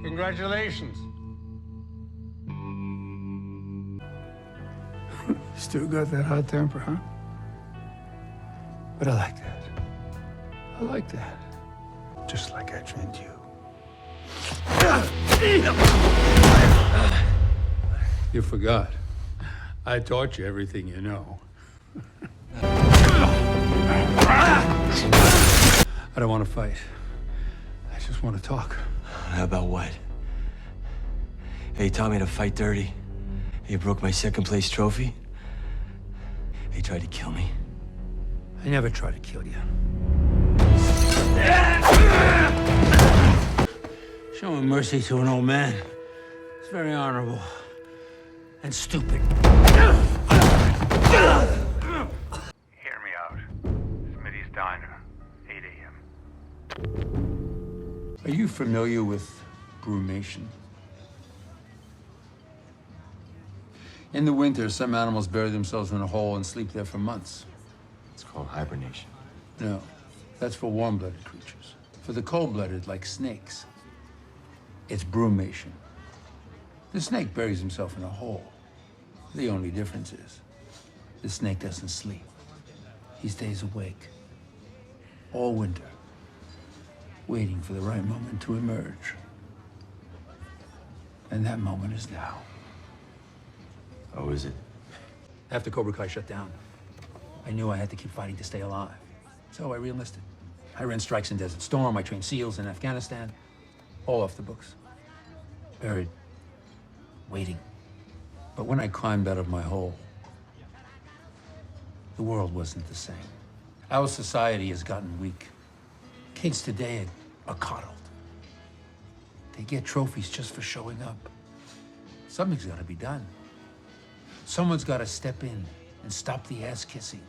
Congratulations. Still got that hot temper, huh? But I like that. I like that. Just like I trained you. You forgot. I taught you everything you know. I don't want to fight. I just want to talk. About what? Hey, you taught me to fight dirty. You broke my second place trophy. They tried to kill me. I never tried to kill you. Showing mercy to an old man. It's very honorable. And stupid. Hear me out. Smitty's Diner, 8 a.m. Are you familiar with brumation? In the winter, some animals bury themselves in a hole and sleep there for months. It's called hibernation. No, that's for warm-blooded creatures. For the cold-blooded, like snakes, it's brumation. The snake buries himself in a hole. The only difference is, the snake doesn't sleep. He stays awake all winter, waiting for the right moment to emerge. And that moment is now. Oh, is it? After Cobra Kai shut down, I knew I had to keep fighting to stay alive. So I re-enlisted. I ran strikes in Desert Storm, I trained SEALs in Afghanistan. All off the books. Buried, waiting. But when I climbed out of my hole, the world wasn't the same. Our society has gotten weak. Kids today are coddled. They get trophies just for showing up. Something's got to be done. Someone's got to step in and stop the ass kissing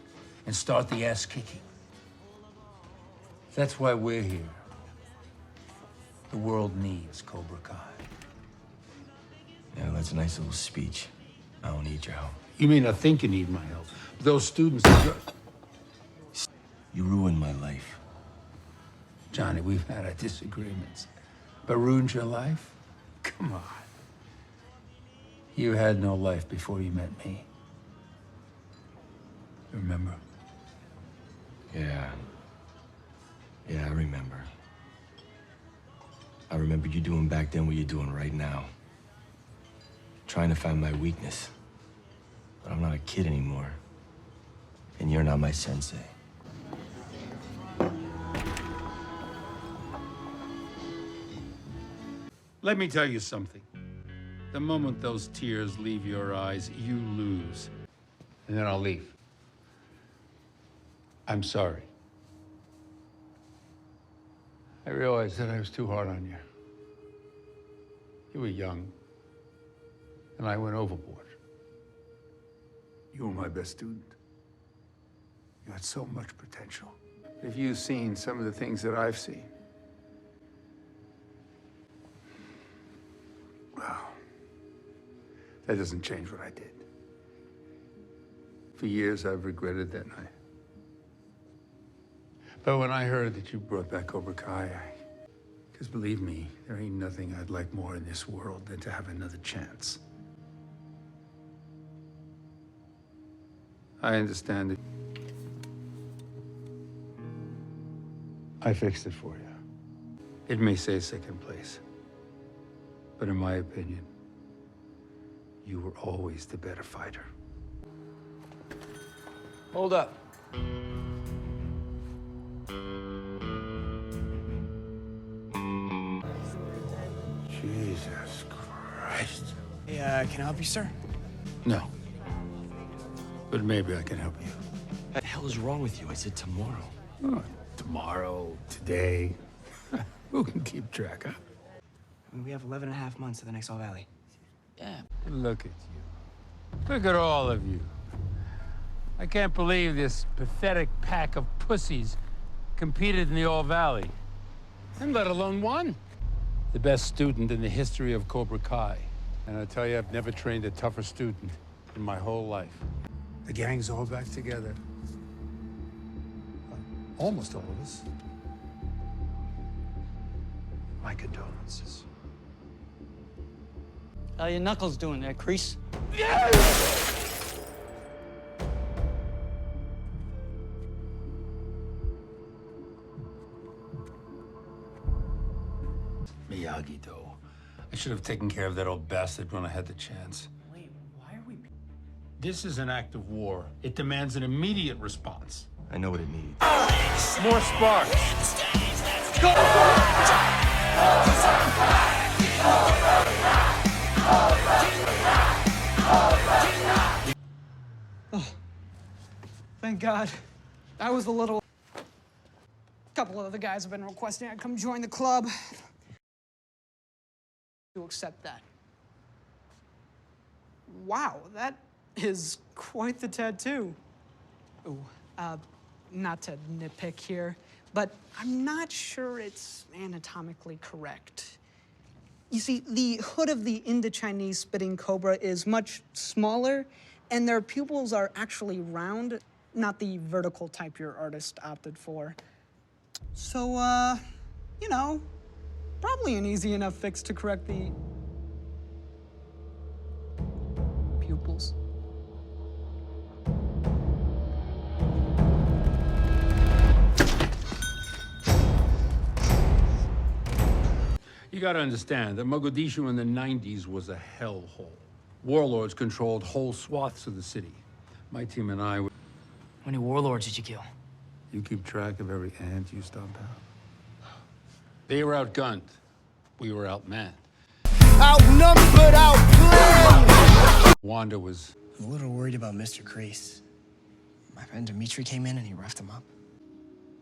and start the ass kicking. That's why we're here. The world needs Cobra Kai. Yeah, that's a nice little speech. I don't need your help. You may not think you need my help. Those students are... You ruined my life. Johnny, we've had our disagreements. But ruined your life? Come on. You had no life before you met me. Remember? Yeah. Yeah, I remember. I remember you doing back then what you're doing right now. Trying to find my weakness. But I'm not a kid anymore. And you're not my sensei. Let me tell you something. The moment those tears leave your eyes, you lose. And then I'll leave. I'm sorry. I realized that I was too hard on you. You were young, and I went overboard. You were my best student. You had so much potential. If you've seen some of the things that I've seen, well, that doesn't change what I did. For years, I've regretted that night. But when I heard that you brought back Cobra Kai, because believe me, there ain't nothing I'd like more in this world than to have another chance. I understand it. I fixed it for you. It may say second place, but in my opinion, you were always the better fighter. Hold up. Jesus Christ. Hey, can I help you, sir? No. But maybe I can help you. What the hell is wrong with you? I said tomorrow. Oh, tomorrow, today. Who can keep track, huh? I mean, we have 11 and a half months to the next All Valley. Yeah. Look at you. Look at all of you. I can't believe this pathetic pack of pussies competed in the All Valley. And let alone won. The best student in the history of Cobra Kai. And I tell you, I've never trained a tougher student in my whole life. The gang's all back together. Almost all of us. My condolences. How your knuckles doing there, Kreese? Miyagi-Do. I should have taken care of that old bastard when I had the chance. Wait, why are we... This is an act of war. It demands an immediate response. I know what it needs. More sparks. Thank God. I was a little... A couple of the guys have been requesting I come join the club. To accept that. Wow, that is quite the tattoo. Ooh, not to nitpick here, but I'm not sure it's anatomically correct. You see, the hood of the Indo-Chinese spitting cobra is much smaller, and their pupils are actually round, not the vertical type your artist opted for. So, you know, probably an easy enough fix to correct the pupils. You gotta understand that Mogadishu in the 90s was a hellhole. Warlords controlled whole swaths of the city. My team and I... How many warlords did you kill? You keep track of every ant you stomp out. They were outgunned. We were outmanned. Outnumbered, outplanned. Wanda was... I'm a little worried about Mr. Kreese. My friend Dimitri came in and he roughed him up.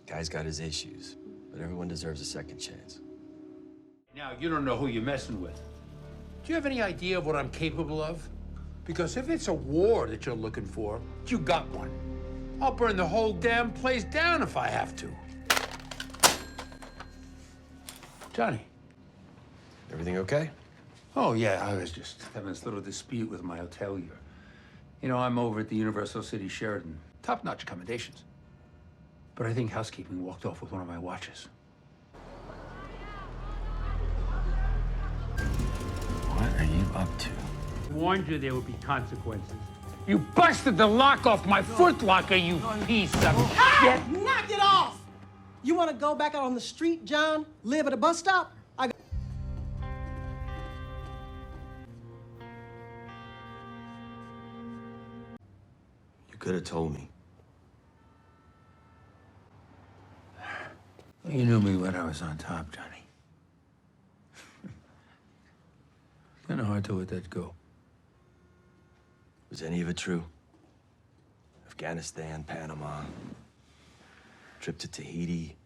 Guy's got his issues, but everyone deserves a second chance. Now, you don't know who you're messing with. Do you have any idea of what I'm capable of? Because if it's a war that you're looking for, you got one. I'll burn the whole damn place down if I have to. Johnny. Everything okay? Oh, yeah, I was just having this little dispute with my hotelier. You know, I'm over at the Universal City Sheraton. Top-notch accommodations. But I think housekeeping walked off with one of my watches. What are you up to? I warned you there would be consequences. You busted the lock off my footlocker, you piece of shit! Knock it off! You want to go back out on the street, John? Live at a bus stop? You could have told me. You knew me when I was on top, Johnny. Kind of hard to let that go. Was any of it true? Afghanistan, Panama, trip to Tahiti.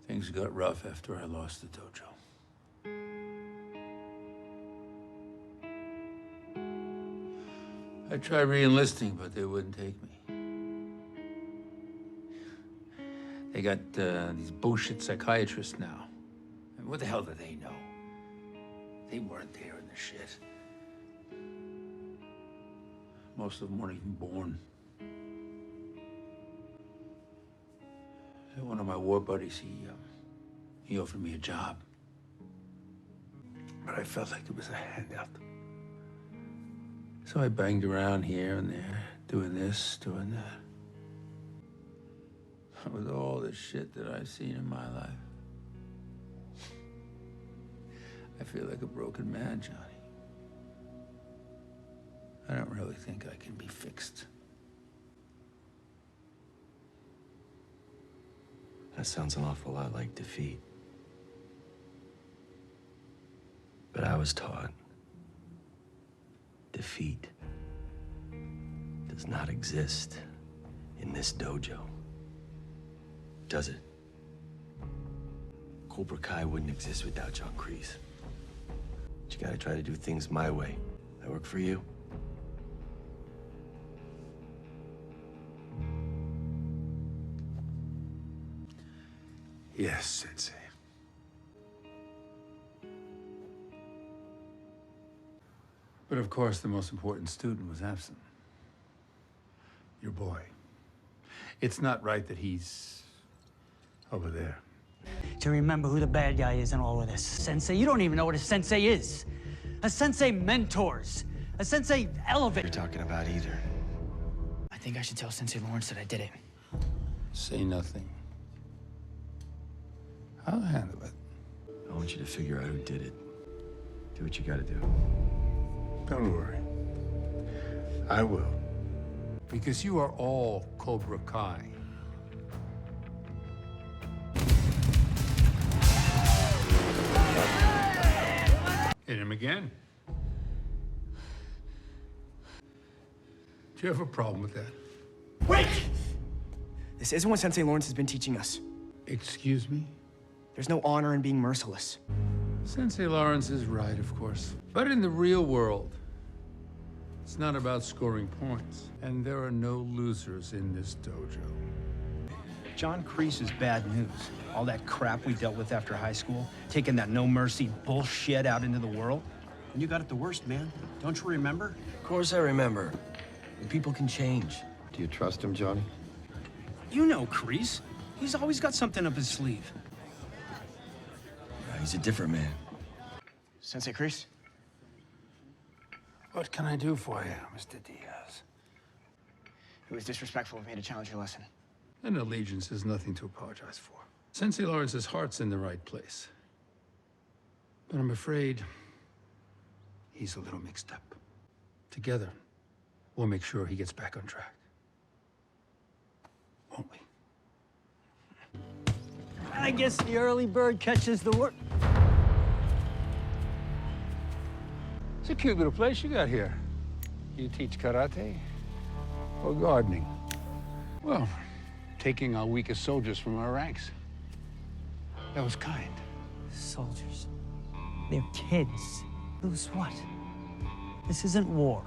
Things got rough after I lost the dojo. I tried re-enlisting, but they wouldn't take me. They got these bullshit psychiatrists now. I mean, what the hell do they know? They weren't there in the shit. Most of them weren't even born. One of my war buddies, he offered me a job. But I felt like it was a handout. So I banged around here and there, doing this, doing that. With all the shit that I've seen in my life. I feel like a broken man, Johnny. I don't really think I can be fixed. That sounds an awful lot like defeat. But I was taught defeat does not exist in this dojo. Does it? Cobra Kai wouldn't exist without John Kreese. But you gotta try to do things my way. That work for you? Yes, Sensei. But of course, the most important student was absent. Your boy. It's not right that he's over there. to remember who the bad guy is in all of this. Sensei, you don't even know what a sensei is. A sensei mentors. A sensei elevates. You're talking about either. I think I should tell Sensei Lawrence that I did it. Say nothing. I'll handle it. I want you to figure out who did it. Do what you gotta do. Don't worry. I will. Because you are all Cobra Kai. Hit him again. Do you have a problem with that? Wait! This isn't what Sensei Lawrence has been teaching us. Excuse me? There's no honor in being merciless. Sensei Lawrence is right, of course. But in the real world, it's not about scoring points. And there are no losers in this dojo. John Kreese is bad news. All that crap we dealt with after high school, taking that no-mercy bullshit out into the world. And you got it the worst, man. Don't you remember? Of course I remember. And people can change. Do you trust him, Johnny? You know Kreese. He's always got something up his sleeve. He's a different man. Sensei Kreese? What can I do for you, Mr. Diaz? It was disrespectful of me to challenge your lesson. An allegiance is nothing to apologize for. Sensei Lawrence's heart's in the right place. But I'm afraid he's a little mixed up. Together, we'll make sure he gets back on track. Won't we? I guess the early bird catches the worm. It's a cute little place you got here. You teach karate or gardening? Well, taking our weakest soldiers from our ranks. That was kind. Soldiers. They're kids. Lose what? This isn't war.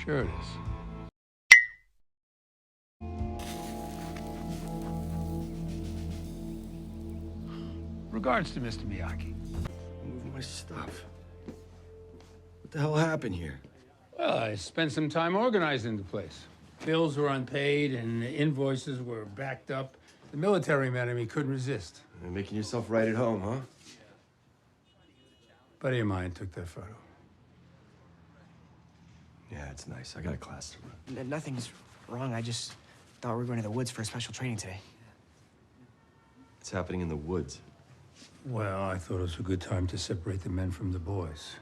Sure it is. Regards to Mr. Miyagi. Move my stuff. What the hell happened here? Well, I spent some time organizing the place. Bills were unpaid and invoices were backed up. The military man in me couldn't resist. You're making yourself right at home, huh? Buddy of mine took that photo. Yeah, it's nice. I got a class to run. Nothing's wrong. I just thought we were going to the woods for a special training today. It's happening in the woods. Well, I thought it was a good time to separate the men from the boys.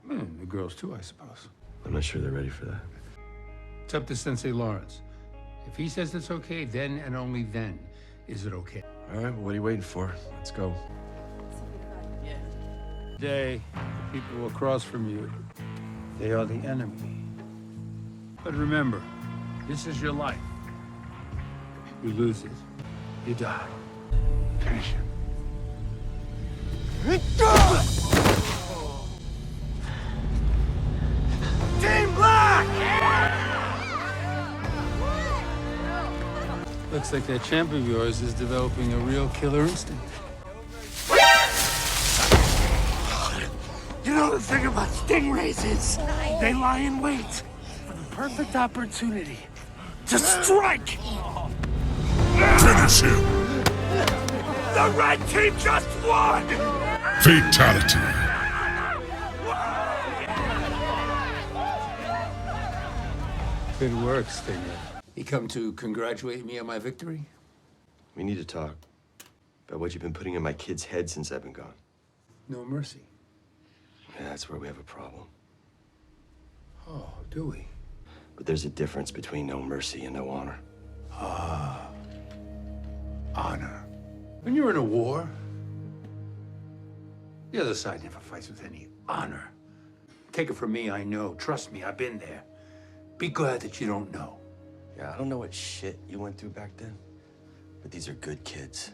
And the girls too, I suppose. I'm not sure they're ready for that. It's up to Sensei Lawrence. If he says it's okay, then and only then is it okay. All right, well, what are you waiting for? Let's go. Today, the people across from you, they are the enemy. But remember, this is your life. You lose it, you die. Finish him. Team Black! Looks like that champ of yours is developing a real killer instinct. You know the thing about stingrays is they lie in wait for the perfect opportunity to strike. Finish him. The red team just won! Fatality. Good work, Stinger. You come to congratulate me on my victory? We need to talk about what you've been putting in my kids' heads since I've been gone. No mercy. Yeah, that's where we have a problem. Oh, do we? But there's a difference between no mercy and no honor. Ah. Honor. When you're in a war, the other side never fights with any honor. Take it from me, I know. Trust me, I've been there. Be glad that you don't know. Yeah, I don't know what shit you went through back then, but these are good kids,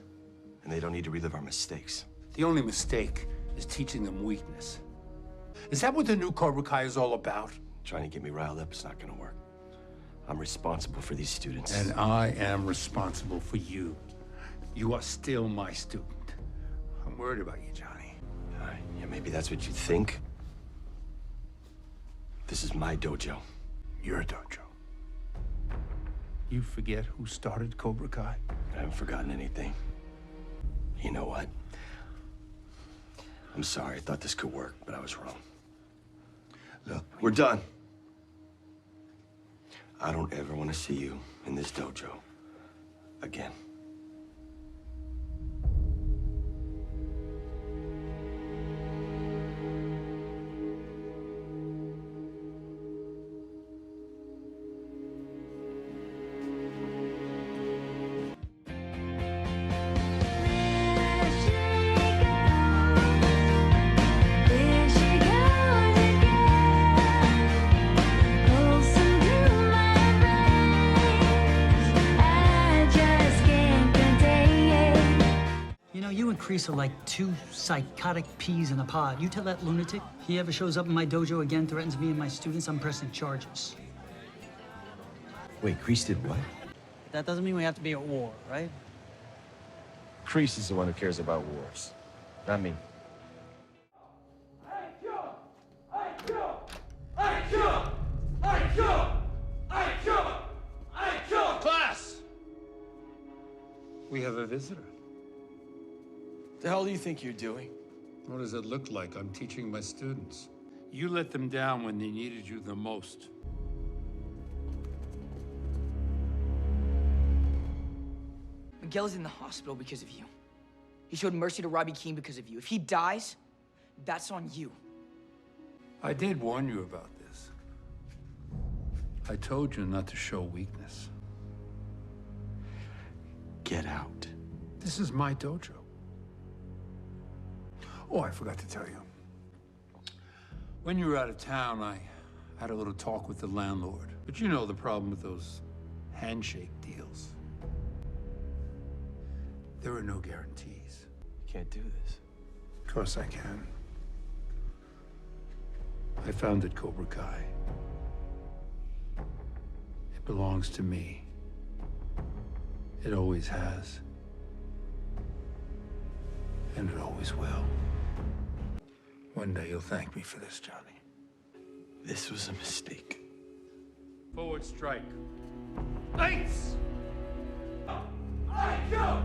and they don't need to relive our mistakes. The only mistake is teaching them weakness. Is that what the new Cobra Kai is all about? Trying to get me riled up is not gonna work. I'm responsible for these students. And I am responsible for you. You are still my student. I'm worried about you, Johnny. Yeah, maybe that's what you think. This is my dojo. Your dojo. You forget who started Cobra Kai? I haven't forgotten anything. You know what? I'm sorry. I thought this could work, but I was wrong. Look, we're done. I don't ever want to see you in this dojo again. You and Kreese are like two psychotic peas in a pod. You tell that lunatic he ever shows up in my dojo again, threatens me and my students, I'm pressing charges. Wait, Kreese did what? That doesn't mean we have to be at war, right? Kreese is the one who cares about wars, not me. Class! We have a visitor. The hell do you think you're doing? What does it look like? I'm teaching my students. You let them down when they needed you the most. Miguel is in the hospital because of you. He showed mercy to Robbie Keane because of you. If he dies, that's on you. I did warn you about this. I told you not to show weakness. Get out. This is my dojo. Oh, I forgot to tell you. When you were out of town, I had a little talk with the landlord. But you know the problem with those handshake deals. There are no guarantees. You can't do this. Of course I can. I founded Cobra Kai. It belongs to me. It always has. And it always will. One day you'll thank me for this, Johnny. This was a mistake. Forward strike. Lights! I kill!